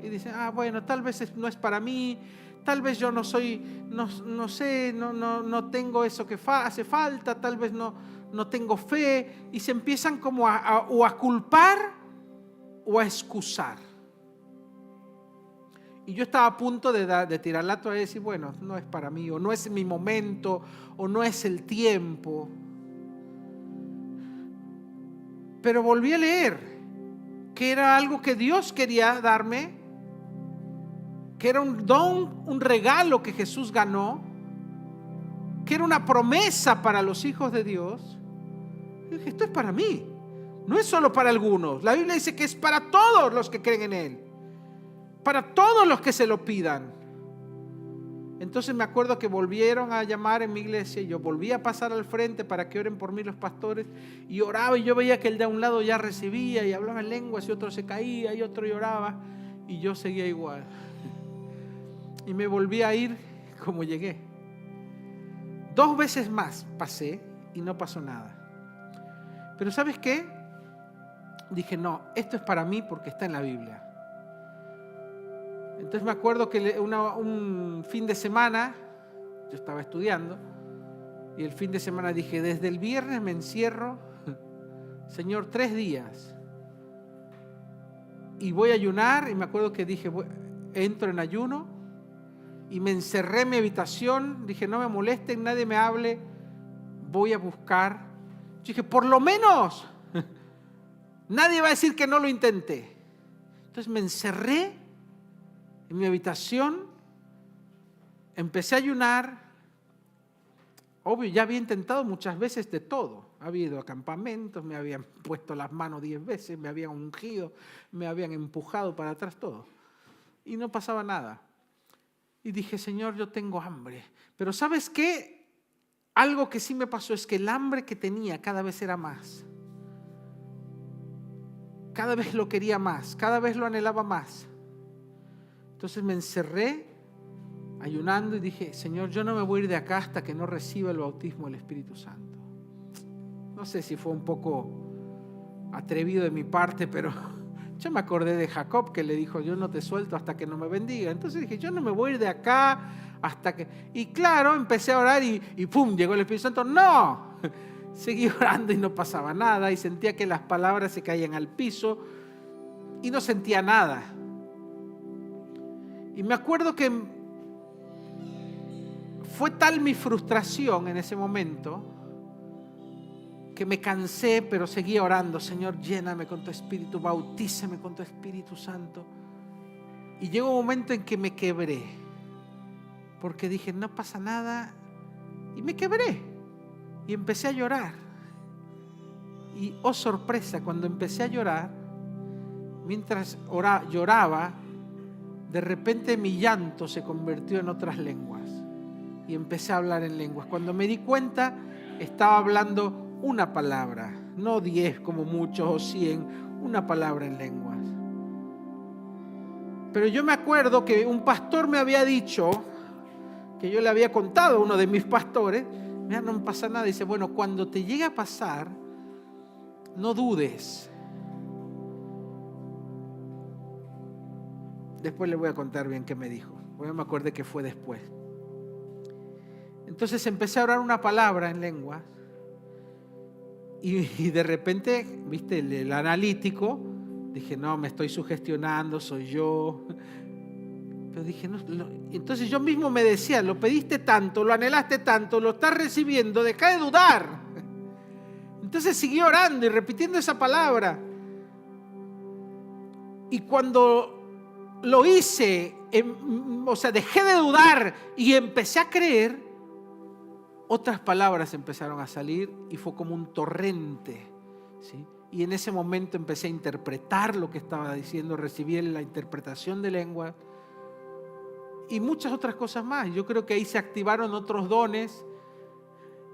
y dicen, bueno, tal vez no es para mí, tal vez yo no soy, no sé, no tengo eso que hace falta, tal vez no tengo fe. Y se empiezan como o a culpar o a excusar. Y yo estaba a punto de tirar la toalla y decir, bueno, no es para mí, o no es mi momento, o no es el tiempo. Pero volví a leer que era algo que Dios quería darme, que era un don, un regalo que Jesús ganó, que era una promesa para los hijos de Dios. Y dije, esto es para mí, no es solo para algunos. La Biblia dice que es para todos los que creen en Él. Para todos los que se lo pidan. Entonces me acuerdo que volvieron a llamar en mi iglesia y yo volví a pasar al frente para que oren por mí los pastores y oraba, y yo veía que el de un lado ya recibía y hablaba en lenguas y otro se caía y otro lloraba y yo seguía igual. Y me volví a ir como llegué. 2 veces más pasé y no pasó nada. Pero ¿sabes qué? Dije, no, esto es para mí porque está en la Biblia. Entonces me acuerdo que un fin de semana, yo estaba estudiando, y el fin de semana dije, desde el viernes me encierro, Señor, 3 días, y voy a ayunar. Y me acuerdo que dije, entro en ayuno, y me encerré en mi habitación, dije, no me molesten, nadie me hable, voy a buscar. Yo dije, por lo menos, nadie va a decir que no lo intenté. Entonces me encerré en mi habitación, empecé a ayunar, obvio, ya había intentado muchas veces de todo. Había ido a campamentos, me habían puesto las manos 10 veces, me habían ungido, me habían empujado para atrás, todo. Y no pasaba nada. Y dije, Señor, yo tengo hambre. Pero ¿sabes qué? Algo que sí me pasó es que el hambre que tenía cada vez era más. Cada vez lo quería más, cada vez lo anhelaba más. Entonces me encerré ayunando y dije, Señor, yo no me voy a ir de acá hasta que no reciba el bautismo del Espíritu Santo. No sé si fue un poco atrevido de mi parte, pero yo me acordé de Jacob, que le dijo, yo no te suelto hasta que no me bendiga. Entonces dije, yo no me voy a ir de acá hasta que... Y claro, empecé a orar y ¡pum! Llegó el Espíritu Santo. ¡No! Seguí orando y no pasaba nada y sentía que las palabras se caían al piso y no sentía nada. Y me acuerdo que fue tal mi frustración en ese momento que me cansé, pero seguía orando. Señor, lléname con tu Espíritu, bautízame con tu Espíritu Santo. Y llegó un momento en que me quebré, porque dije, no pasa nada, y me quebré y empecé a llorar. Y oh sorpresa, cuando empecé a llorar, mientras lloraba, de repente mi llanto se convirtió en otras lenguas y empecé a hablar en lenguas. Cuando me di cuenta, estaba hablando una palabra, no 10 como muchos o 100, una palabra en lenguas. Pero yo me acuerdo que un pastor me había dicho, que yo le había contado a uno de mis pastores, mira, no me pasa nada. Dice, bueno, cuando te llegue a pasar, no dudes. Después le voy a contar bien qué me dijo, porque no me acuerdo que fue después. Entonces empecé a orar una palabra en lenguas y de repente, viste, el analítico, dije, no, me estoy sugestionando, soy yo. Pero dije, no. Entonces yo mismo me decía, lo pediste tanto, lo anhelaste tanto, lo estás recibiendo, deja de dudar. Entonces seguí orando y repitiendo esa palabra. Y cuando lo hice, dejé de dudar y empecé a creer, otras palabras empezaron a salir y fue como un torrente, ¿sí? Y en ese momento empecé a interpretar lo que estaba diciendo, recibí la interpretación de lengua y muchas otras cosas más. Yo creo que ahí se activaron otros dones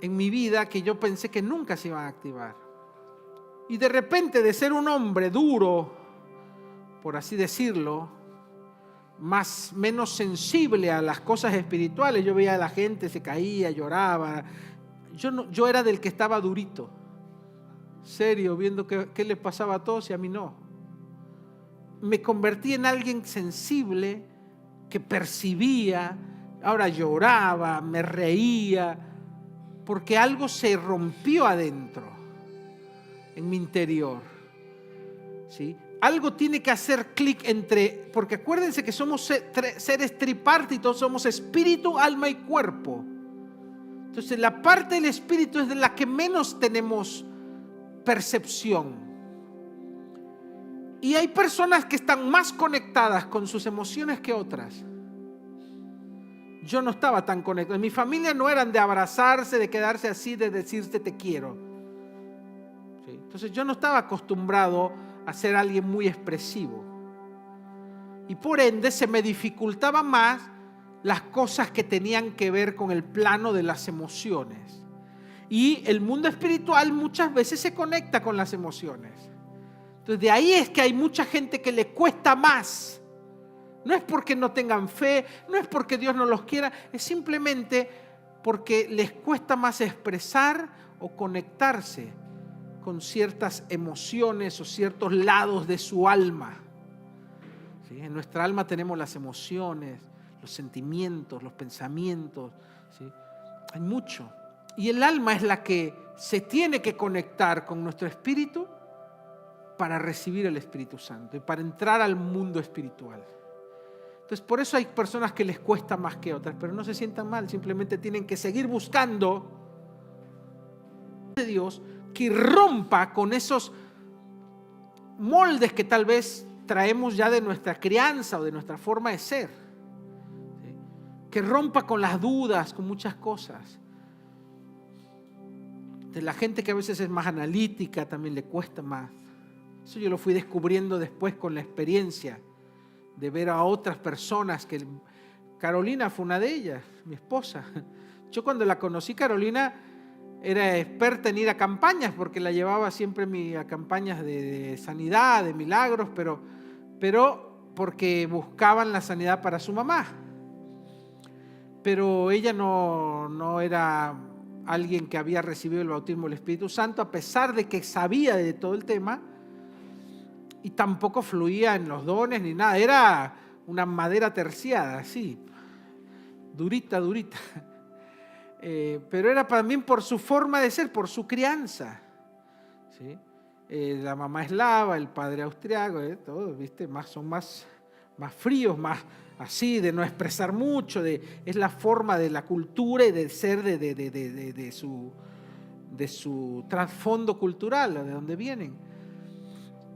en mi vida que yo pensé que nunca se iban a activar. Y de repente, de ser un hombre duro, por así decirlo, menos sensible a las cosas espirituales, yo veía a la gente, se caía, lloraba. Yo era del que estaba durito, serio, viendo qué les pasaba a todos y a mí no. Me convertí en alguien sensible que percibía, ahora lloraba, me reía, porque algo se rompió adentro, en mi interior, ¿sí? Algo tiene que hacer clic porque acuérdense que somos seres tripartitos, somos espíritu, alma y cuerpo. Entonces la parte del espíritu es de la que menos tenemos percepción. Y hay personas que están más conectadas con sus emociones que otras. Yo no estaba tan conectado. En mi familia no eran de abrazarse, de quedarse así, de decirte te quiero. ¿Sí? Entonces yo no estaba acostumbrado a ser alguien muy expresivo. Y por ende se me dificultaban más las cosas que tenían que ver con el plano de las emociones. Y el mundo espiritual muchas veces se conecta con las emociones. Entonces de ahí es que hay mucha gente que le cuesta más. No es porque no tengan fe, no es porque Dios no los quiera, es simplemente porque les cuesta más expresar o conectarse con ciertas emociones o ciertos lados de su alma. ¿Sí? En nuestra alma tenemos las emociones, los sentimientos, los pensamientos, ¿sí? Hay mucho. Y el alma es la que se tiene que conectar con nuestro espíritu para recibir el Espíritu Santo y para entrar al mundo espiritual. Entonces, por eso hay personas que les cuesta más que otras, pero no se sientan mal, simplemente tienen que seguir buscando de Dios que rompa con esos moldes que tal vez traemos ya de nuestra crianza o de nuestra forma de ser, ¿sí? Que rompa con las dudas, con muchas cosas. De la gente que a veces es más analítica también le cuesta más. Eso yo lo fui descubriendo después con la experiencia de ver a otras personas. Carolina fue una de ellas, mi esposa. Yo cuando la conocí, Carolina era experta en ir a campañas, porque la llevaba siempre a campañas de sanidad, de milagros, pero porque buscaban la sanidad para su mamá. Pero ella no era alguien que había recibido el bautismo del Espíritu Santo, a pesar de que sabía de todo el tema, y tampoco fluía en los dones ni nada. Era una madera terciada, así, durita. Pero era también por su forma de ser, por su crianza, ¿sí? La mamá eslava, el padre austriaco, todos, ¿viste? Son más fríos, más así, de no expresar mucho, es la forma de la cultura y de ser de su trasfondo cultural, de donde vienen.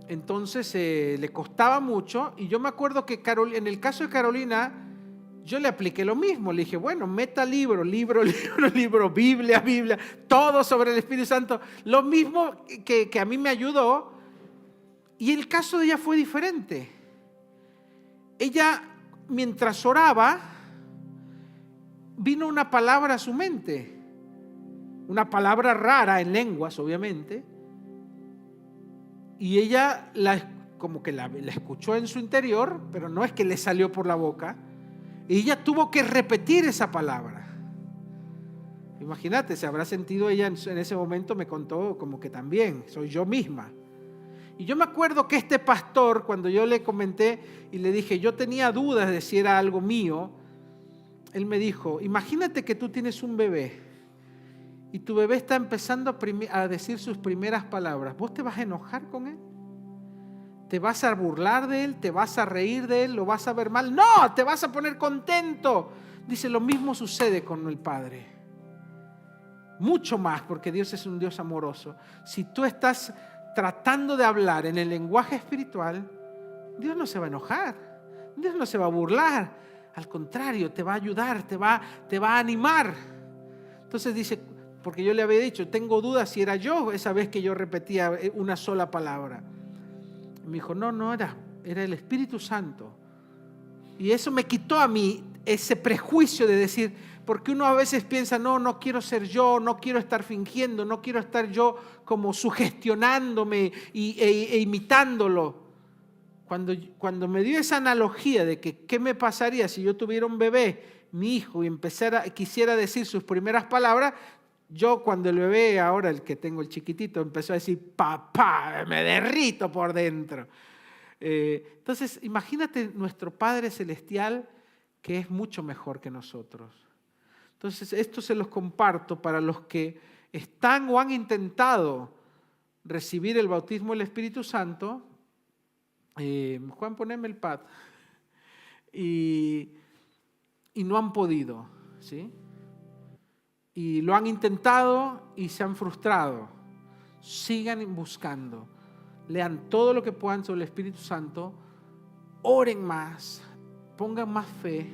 Entonces le costaba mucho, y yo me acuerdo que en el caso de Carolina, yo le apliqué lo mismo. Le dije, bueno, meta libro, Biblia, todo sobre el Espíritu Santo. Lo mismo que a mí me ayudó. Y el caso de ella fue diferente. Ella, mientras oraba, vino una palabra a su mente. Una palabra rara en lenguas, obviamente. Y ella como que la escuchó en su interior, pero no es que le salió por la boca. Y ella tuvo que repetir esa palabra. Imagínate, se habrá sentido ella en ese momento, me contó como que también, soy yo misma. Y yo me acuerdo que este pastor, cuando yo le comenté y le dije, yo tenía dudas de si era algo mío, él me dijo, imagínate que tú tienes un bebé y tu bebé está empezando a decir sus primeras palabras. ¿Vos te vas a enojar con él? ¿Te vas a burlar de él? ¿Te vas a reír de él? ¿Lo vas a ver mal? ¡No! Te vas a poner contento. Dice, lo mismo sucede con el Padre. Mucho más, porque Dios es un Dios amoroso. Si tú estás tratando de hablar en el lenguaje espiritual, Dios no se va a enojar. Dios no se va a burlar. Al contrario, te va a ayudar, te va a animar. Entonces dice, porque yo le había dicho, tengo dudas si era yo esa vez que yo repetía una sola palabra. Me dijo, no era el Espíritu Santo. Y eso me quitó a mí ese prejuicio de decir, porque uno a veces piensa, no quiero ser yo, no quiero estar fingiendo, no quiero estar yo como sugestionándome e imitándolo. Cuando me dio esa analogía de que qué me pasaría si yo tuviera un bebé, mi hijo, y quisiera decir sus primeras palabras, yo cuando el bebé, ahora el que tengo el chiquitito, empezó a decir, papá, me derrito por dentro. Entonces, imagínate nuestro Padre Celestial, que es mucho mejor que nosotros. Entonces, esto se los comparto para los que están o han intentado recibir el bautismo del Espíritu Santo. Juan, poneme el pad. Y no han podido, ¿sí? Y lo han intentado y se han frustrado. Sigan buscando. Lean todo lo que puedan sobre el Espíritu Santo. Oren más. Pongan más fe.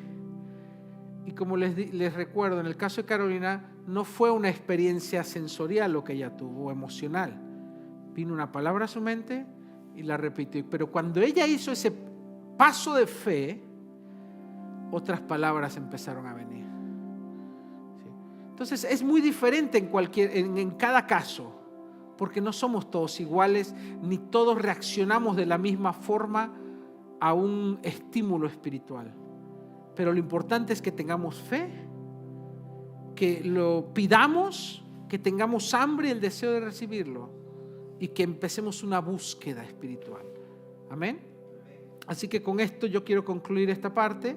Y como les recuerdo, en el caso de Carolina, no fue una experiencia sensorial lo que ella tuvo, emocional. Vino una palabra a su mente y la repitió. Pero cuando ella hizo ese paso de fe, otras palabras empezaron a venir. Entonces es muy diferente en cada caso, porque no somos todos iguales, ni todos reaccionamos de la misma forma a un estímulo espiritual. Pero lo importante es que tengamos fe, que lo pidamos, que tengamos hambre y el deseo de recibirlo, y que empecemos una búsqueda espiritual. Amén. Así que con esto yo quiero concluir esta parte.